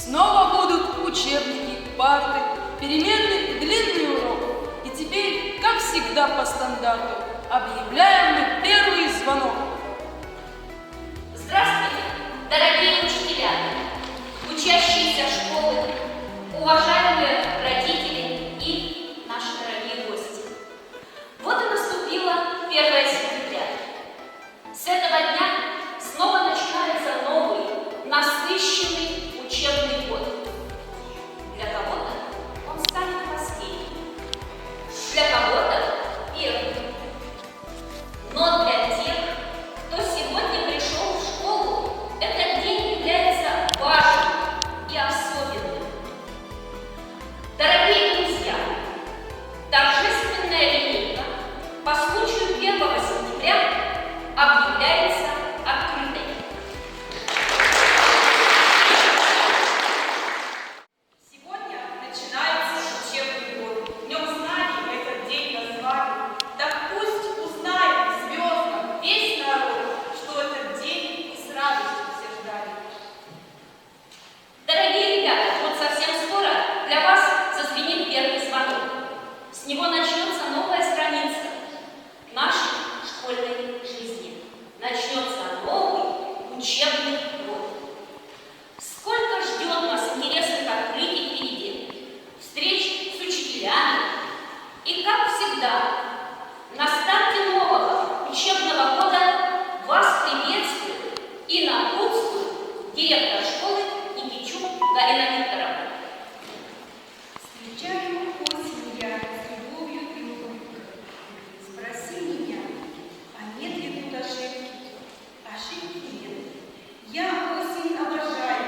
Снова будут учебники, парты, перемены и длинный урок. И теперь, как всегда по стандарту, объявляем мы первый звонок. Здравствуйте, дорогие учителя, учащиеся школы, уважаемые родители и наши дорогие гости. Вот и наступило 1 сентября. С этого дня снова начинается новый, насыщенный учебный год. Для кого-то он станет последним, для кого-то первым. Но для тех, кто сегодня пришел в школу, этот день является важным и особенным. Дорогие друзья, торжественная линейка по случаю 1 сентября объявляется открытой. Сегодня начинается учебный год. Днем знаний этот день назвали. Так пусть узнает звездно весь народ, что этот день с радостью все ждали. Дорогие ребята, вот совсем скоро для вас зазвенит первый звонок. С него начнется новая страница нашей школьной жизни. Начнется новый учебный год. Сколько ждет нас интересных открытий впереди, встреч с учителями. И, как всегда, на старте нового учебного года вас приветствует и напутствует директор школы Никитчук Галина Викторовна. Встречаю осень я с любовью и улыбкой. Спроси меня, а нет ли тут ошибки? Ошибки нет. Я осень обожаю,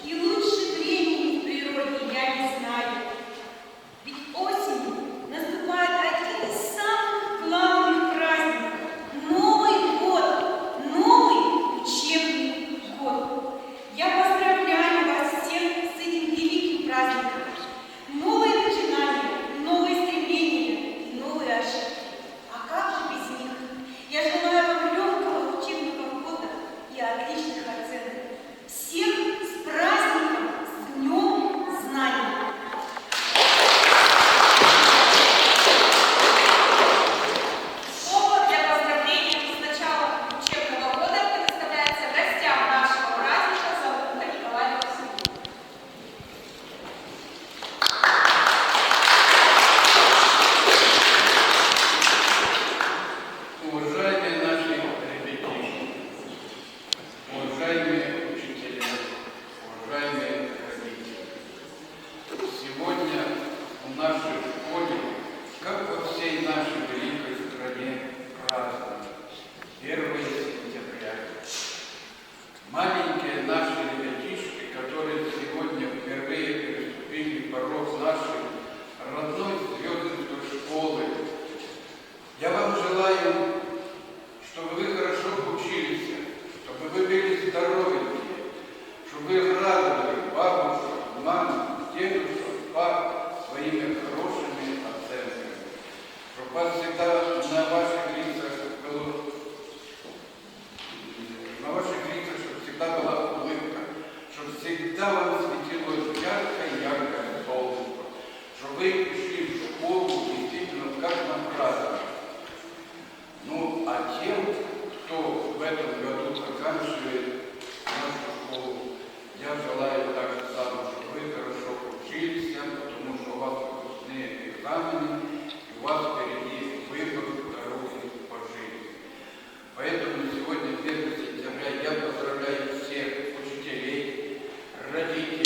и лучше времени в природе я не знаю. Ведь осенью наступает один из самых главных праздников – Новый год, новый учебный год. Я поздравляю вас всех с этим великим праздником. Новые начинания, новые стремления и новые ошибки. А как же без них? Я желаю вам легкого учебного года и отличных оценок. Всех с праздником, с Днем Знаний! Слово для поздравления с началом учебного года предоставляется гостям нашего праздника Завука Николаю Васильевичу. Уважаемые наши ребятишки, уважаемые учителя, уважаемые родители, сегодня в нашей школе, как во всей нашей великой стране, праздник 1 сентября. Маленькие наши ребятишки, которые сегодня впервые переступили порог нашей родной звездной школы, я вам желаю, чтобы вы хорошо учились, чтобы вы были здоровенькие, чтобы вы радовали бабушек, мам, дедушек, пап своими хорошими оценками, чтобы вас всегда на ваших лицах чтобы всегда была улыбка, чтобы всегда вам светило яркое солнышко, чтобы вы шли в школу действительно как на праздник. Ну, а тем, кто в этом году заканчивает нашу школу, я желаю так же самое, чтобы вы хорошо учились, потому что у вас выпускные экзамены, и у вас впереди выбор дороги по жизни. Поэтому сегодня, 1 сентября, я поздравляю всех учителей, родителей,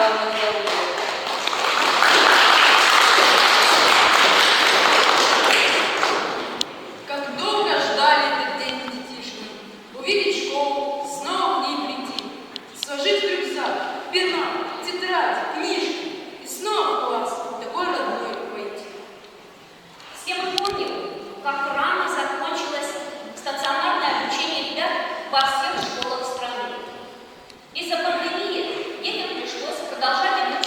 Михайловна Здоровья. Как долго ждали этот день детишки. Увидеть школу, снова к ней прийти. Сложить в рюкзак, пена, тетрадь, книжки. И снова в класс, такой родной войти. Все мы помним, как рано закончилось стационарное обучение ребят во всех школах страны. Из-за пандемии детям пришлось продолжать обучение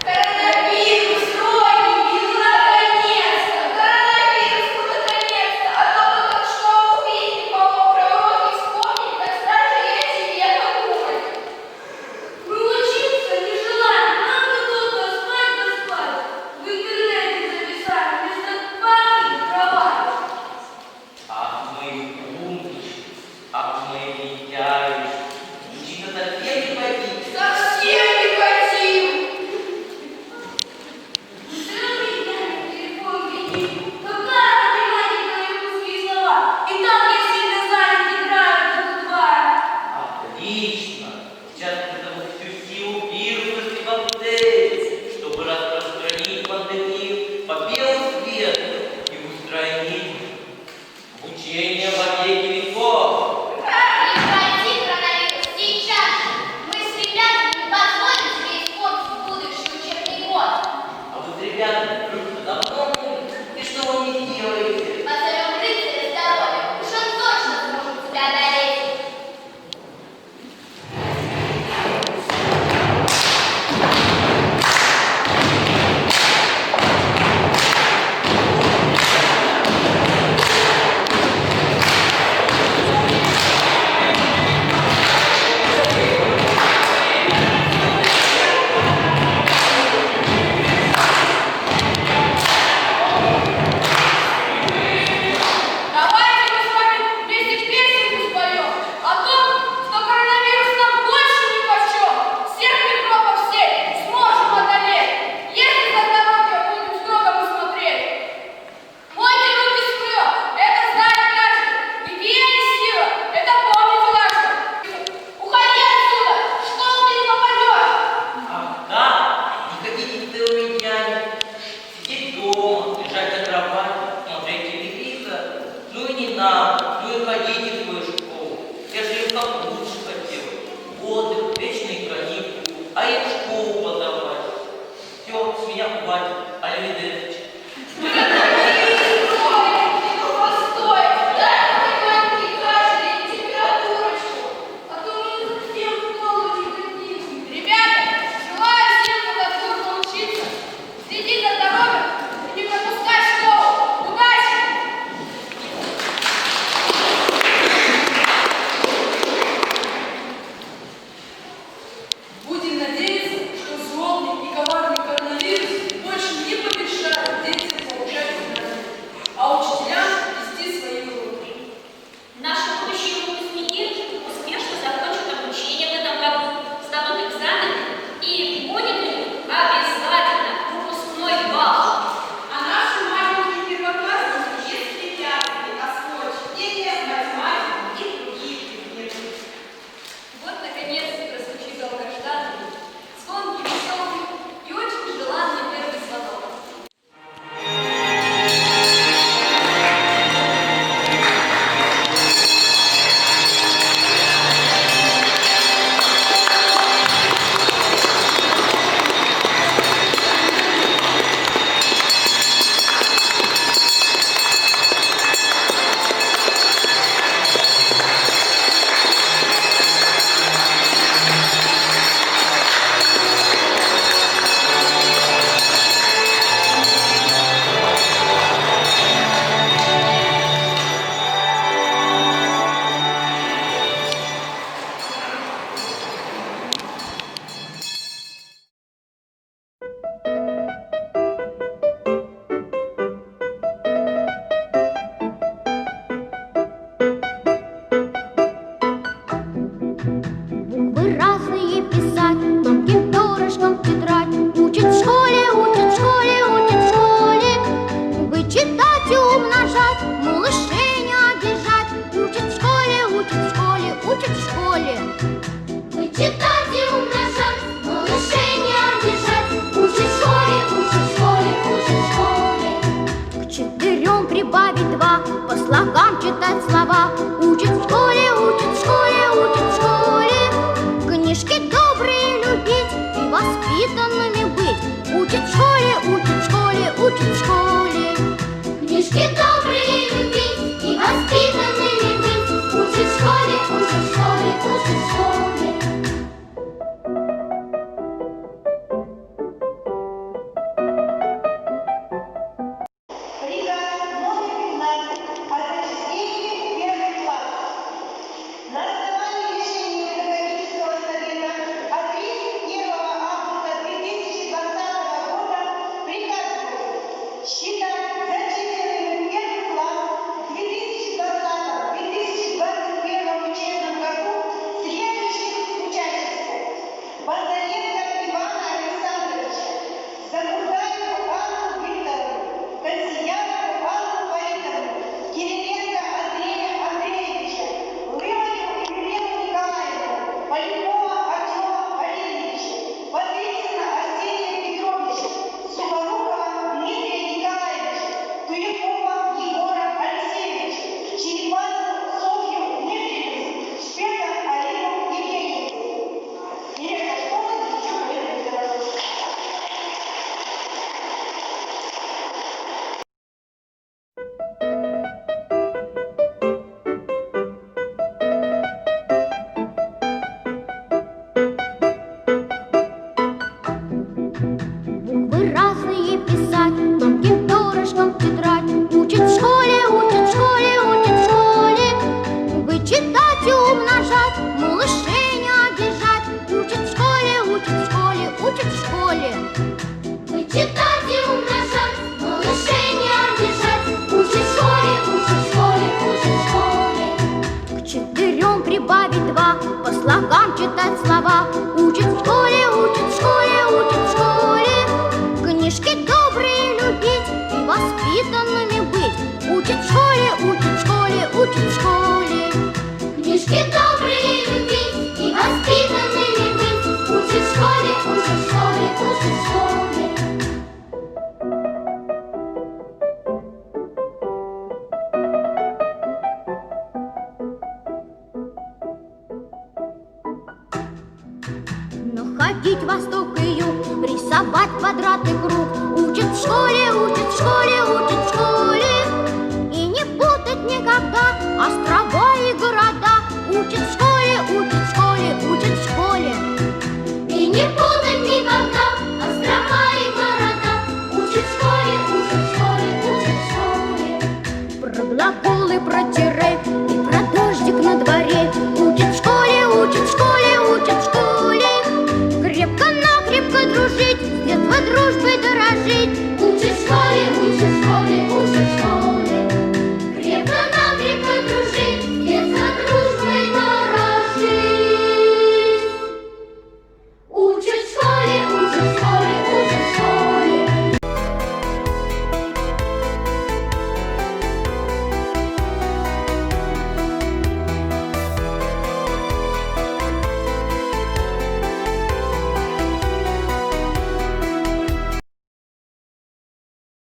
Коронавирус, родненький, ну наконец-то! Коронавирус, ну наконец-то! А то мы только что увидели, по мокрой уроке вспомнили, как страшно я себе подумать. Мы учиться не желаем, нам бы только спать да спать. В интернете записали вместо парты кровать. Ах, мои умнички, ах, мои лентяйки, учиться совсем не хотите. Совсем не хотим! Целый день телефон видит. Какая математика и русские слова. И так я сильно занят, играю в два. Отлично. Сейчас этому всю силу вируса и бактерий, чтобы распространить пандемию по белому свету и устранить учение во веки веков. Прекрати, коронавирус, сейчас же! Мы с ребятами не позволим тебе испортить будущий учебный год. А вы с ребятами дружно давно и что вы не делаете? Позовем рыцаря здоровья, уж он точно сможет тебя одолеть. Давайте мы с вами вместе песенку споем о том, что коронавирус нам больше ни почем. Всех микробов в сеть сможем одолеть, если за здоровьем будем строго мы смотреть. Мойте руки с мылом, это знает каждый. Гигиена сила, это помнить важно. Уходи отсюда, в школу ты не попадешь. Ах, да? Не хотите целыми днями сидеть дома, лежать на кровати, смотреть телевизор? Ну и не надо, ну и ходите в свою школу. Я же им как лучше хотел. Отдых, вечные каникулы, а им в школу подавать. Все, с меня хватит, аривидерчи. Постой, дай мне маленький кашель и температурочку, а то мы совсем в школу не хотим. Ребята, желаю всем плодотворно учиться, следить за здоровьем и не пропускать школу. Удачи! Будем надеяться, что злобный и коварный коронавирус больше не помешает детям получать знания, а учителям вести свои уроки. Наши будущие выпускники успешно закончат обучение в этом году, сдадут экзамены и будет у них обязательно выпускной балл. А наши маленькие первоклассники, если ребята освоят чтение, математику и другие предметы. Вот, наконец-то, прозвучит долгожданный, звонкий, веселый и очень желанный первый звонок. Буквы разные писать, тонким перышком тетрадь. Учат в школе, учат в школе, учат в школе. Вычитать и умножать, малышей не обижать. Учат в школе, учат в школе, учат в школе. Вычитать и умножать, малышей не обижать. Учат в школе, учат в школе, учат в школе. К 4 прибавить 2, по слогам читать слова. Учат в школе, учат в школе, учат в школе. Книжки добрые любить и воспитанными быть. Учат в школе, учат в школе. восток и юг, рисовать квадраты, круг.